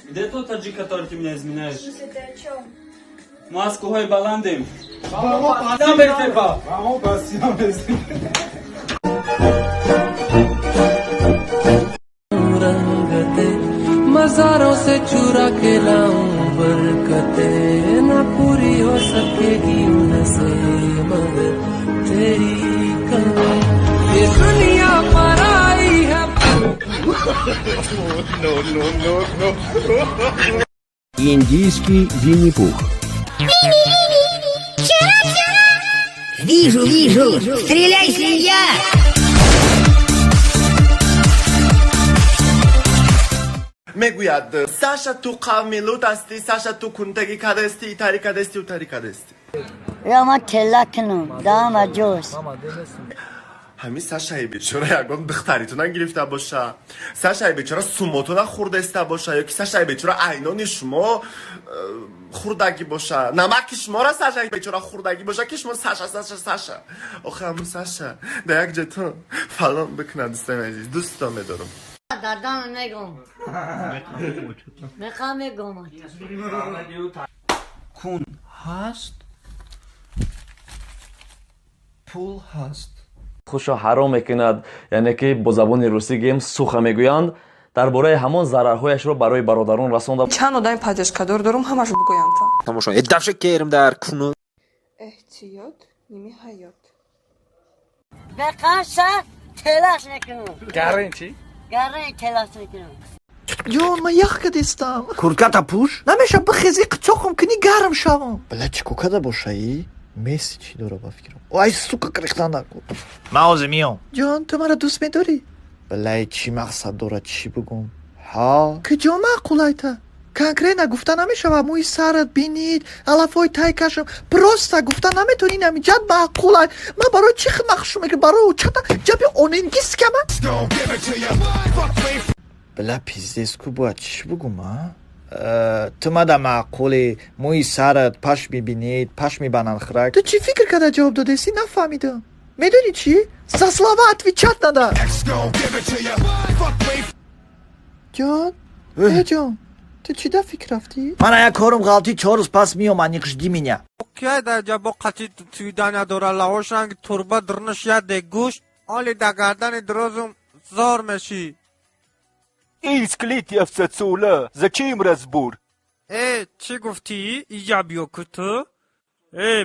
Где тот таджик, который ты меня изменяешь? В смысле, ты о чем? Маску хой баландым. मजारों से चुरा के लाऊं बरकते ना पूरी हो सकेगी उनसे मगर तेरी कमी ये दुनिया पर आई है Индийский Винни-Пух. Вижу, стреляй, свинья! میگوید ساشا تو قومیلوت هستی ساشا تو کنتگی کدستی ایتاری کدستی اوتاری کدستی راما تلکنم دام جوز همین ساشای بیچاره یکم دختریتونن گرفته باشه ساشای بیچاره سوموتون خورده است باشه یا که ساشای بیچاره عینانی شما خوردگی باشه نمک شما را ساشای بیچاره خوردگی باشه که شما ساشا آخه همون ساشا در یک جتون فلان بکنه دوستم عزیز دوستم میدارم دادان نگم میخوام بگم کون هست پول هست خوشا حرام میکند یعنی که با زبان روسی گیم سوخه میگویند درباره همان ضررهایش را برای برادران رسانده چند آدم پادشکدار دارم همش بگویند تماشا ادفش کردم در کونو احتیاط نیمی حیات بقصه تلاش نکنم گرین چی؟ گره تلاش نکنم جان من یخ کدیستم کورکتا پوش؟ نمیشه بخیزی قچاقم کنی گرم شوم بلا چی کوکادا باشایی؟ میسی چی داره بفکرم وای سوکا کریختن نکن موازه میام جان تو مرا دوست میداری؟ بلا چی مقصد داره چی بگم؟ ها؟ که جا معقول ایتا کنکره نگفته نمیشه و موی سرت بینید علفای تای کشم پرسته گفته نمیتونی نمیجد معقول ای من برای چی مخشومه که برای چطا جبی اونینگیست که من؟ بلا پیزدسکو باید چی بگم ها؟ تو مده معقولی موی سرت پش میبینید پش میبنن خرک تو چی فکر کرده جواب دادیسی نفهمیدم میدونی چی؟ زسلاوه اتویچت نده جان؟ جان تو چی دا فکر رفتی؟ من یک کارم غلطی 4 روز پس میام انیقشدی مینه که در جبا قطی تویدن داره لحاشنگ تربه درنش یده گوشت آلی در گردن درازم زار میشی این سکلیتی افسد سوله زکیم رزبور چی گفتی؟ اینجا بیو کتو؟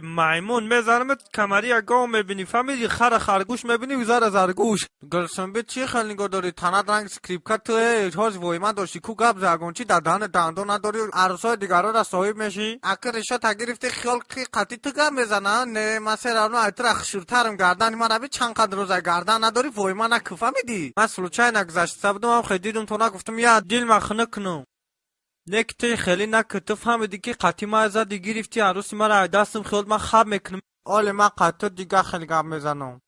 میمون میزنمت کمری اگاه میبینی فهمیدی خرگوش میبینی وزار زرگوش گلسن به چی خیلی نگاه داری تنت رنگ سکریپکت تو هاز وای من داشتی کو گب زرگون چی در دهن دندو نداری عروسای دیگران را صاحب میشی اکر رشا تگرفتی خیال که قطی تو گب میزنن نه مثلا اونو ایتر اخشورترم گردن من روی چند قدر روزه گردن نداری وای من نکو فهمیدی من سلوچای نگذشت سبدم هم خیلی دیدم تو نگفتم یا دیل مخنه کنم نکته خیلی نکته فهمیدی که قطی ما ازدی گرفتی عروسی ما را دستم خیلی من خواب میکنم آل من قطع دیگه خیلی گم میزنم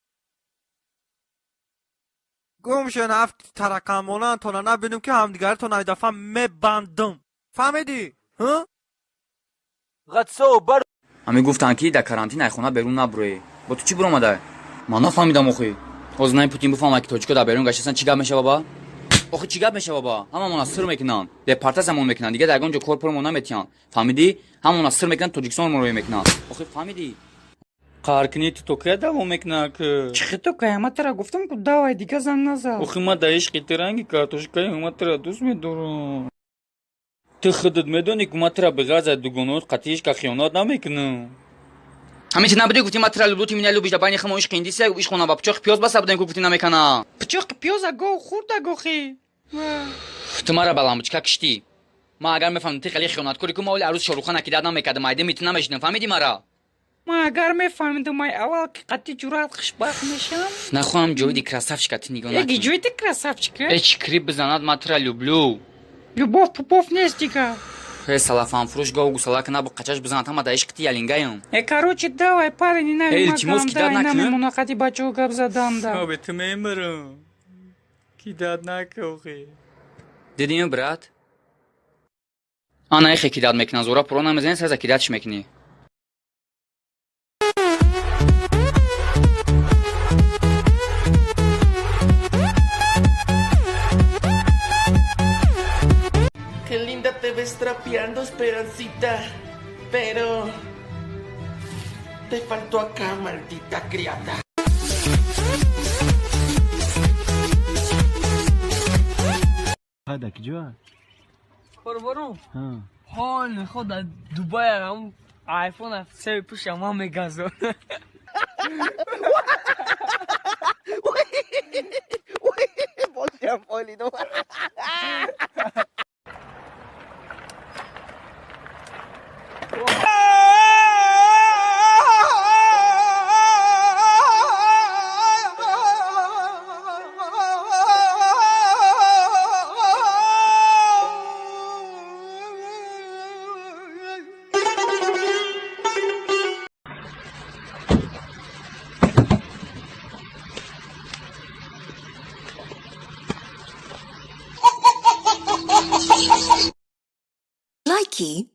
گم شن هفت ترکمونان تو نبینم که همدیگر تو نای دفعه میبندم فهمیدی؟ ها؟ غدسو بر همه گفتن که در کرانتین ایخونه بیرون نبروی با تو چی برو آمده؟ من نفهمیدم اخی حوزنای پوتین بفهمه که توچکو در بیرون گشتن چی گم میشه بابا؟ آخه چی گپ میشه بابا هممون سر میکنن دپارتاس همون میکنن دیگه در اونجا کورپورمون نمیتیان فهمیدی همون سر میکنن توجیکستان رو میکنن آخه فهمیدی قارکنی تو که دوام میکنه که چی تو که ما ترا گفتم که داوای دیگه زن نزن آخه ما در عشق ترنگی کارتوشکای ما ترا دوست میدارم تو خودت میدونی که ما ترا به غرض دوگانات قطعیش که خیانت نمیکنم همین چه نبودی گفتی ما ترا لوتی مینالو بیشتر بین خمو عشق اندیسه و عشق خونه با پچاق پیاز بس بودن که گفتی نمیکنه پچاق پیاز اگه خورد اگه خی تو مرا بلام چکا کشتی ما اگر میفهمم تو خیلی خیانت کردی که ما اول عروس شاروخ خان اکیداد نمیکرد مایده میتونم نمیشنم فهمیدی مرا ما اگر میفهمیدم ما اول که قطعی جورات خشباخ میشم نخواهم جویدی کراسافچکا تی نگاه نکنم یکی جویدی کراسافچکا اچ کریپ بزند ما ترا люблю любовь пупов نیست دیگه салафан фруш гау гусалак на букачаш бизанат ама да ишк ти ялингаям короче давай парень не надо эльчимос кидад накун мунакати бачо гап задан да обе ты мемро кидад накохи дидим брат ана ихе кидад мекна зора прона мезен саза кидадш мекни te ves trapeando, Esperancita. Pero te faltó acá, maldita criada. هذا کجا؟ برو حال خود در دوبای هم آیفون افسر پیش ما میگذار باشم فالیدو Likey